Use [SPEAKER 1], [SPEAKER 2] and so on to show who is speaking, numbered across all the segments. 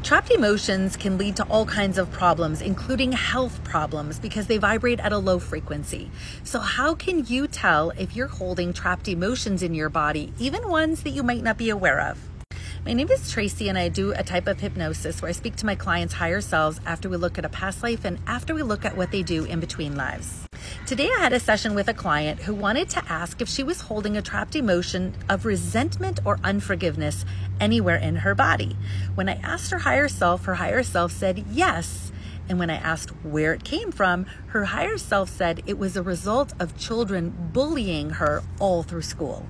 [SPEAKER 1] Trapped emotions can lead to all kinds of problems, including health problems, because they vibrate at a low frequency. So how can you tell if you're holding trapped emotions in your body, even ones that you might not be aware of? My name is Tracy, and I do a type of hypnosis where I speak to my clients' higher selves after we look at a past life and after we look at what they do in between lives. Today I had a session with a client who wanted to ask if she was holding a trapped emotion of resentment or unforgiveness anywhere in her body. When I asked her higher self said yes. And when I asked where it came from, her higher self said it was a result of children bullying her all through school.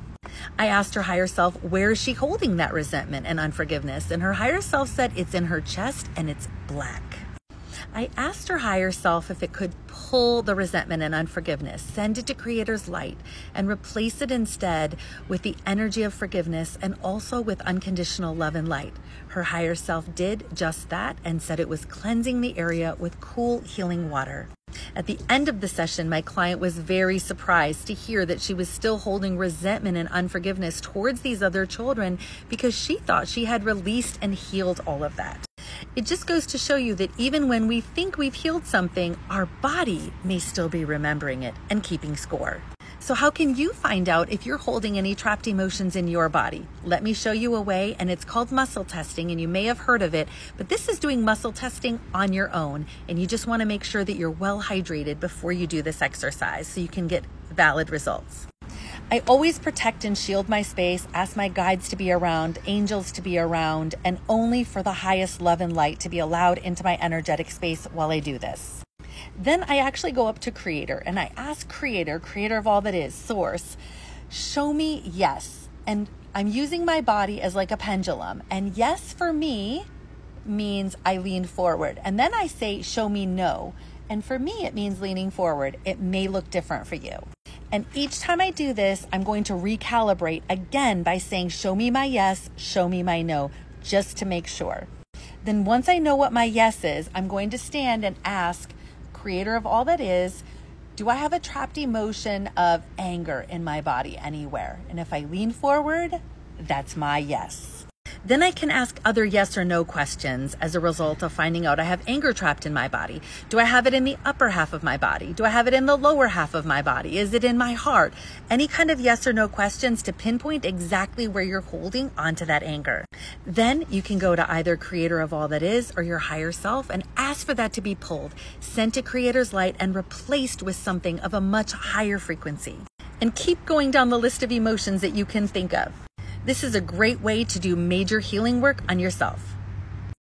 [SPEAKER 1] I asked her higher self, where is she holding that resentment and unforgiveness? And her higher self said it's in her chest and it's black. I asked her higher self if it could pull the resentment and unforgiveness, send it to Creator's light, and replace it instead with the energy of forgiveness and also with unconditional love and light. Her higher self did just that and said it was cleansing the area with cool, healing water. At the end of the session, my client was very surprised to hear that she was still holding resentment and unforgiveness towards these other children because she thought she had released and healed all of that. It just goes to show you that even when we think we've healed something, our body may still be remembering it and keeping score. So how can you find out if you're holding any trapped emotions in your body? Let me show you a way, and it's called muscle testing, and you may have heard of it, but this is doing muscle testing on your own, and you just want to make sure that you're well hydrated before you do this exercise so you can get valid results. I always protect and shield my space, ask my guides to be around, angels to be around, and only for the highest love and light to be allowed into my energetic space while I do this. Then I actually go up to Creator and I ask Creator of all that is, Source, show me yes. And I'm using my body as like a pendulum. And yes for me means I lean forward. And then I say, show me no. And for me, it means leaning forward. It may look different for you. And each time I do this, I'm going to recalibrate again by saying, show me my yes, show me my no, just to make sure. Then once I know what my yes is, I'm going to stand and ask Creator of all that is, do I have a trapped emotion of anger in my body anywhere? And if I lean forward, that's my yes. Then I can ask other yes or no questions as a result of finding out I have anger trapped in my body. Do I have it in the upper half of my body? Do I have it in the lower half of my body? Is it in my heart? Any kind of yes or no questions to pinpoint exactly where you're holding onto that anger. Then you can go to either Creator of all that is or your higher self and ask for that to be pulled, sent to Creator's light, and replaced with something of a much higher frequency. And keep going down the list of emotions that you can think of. This is a great way to do major healing work on yourself.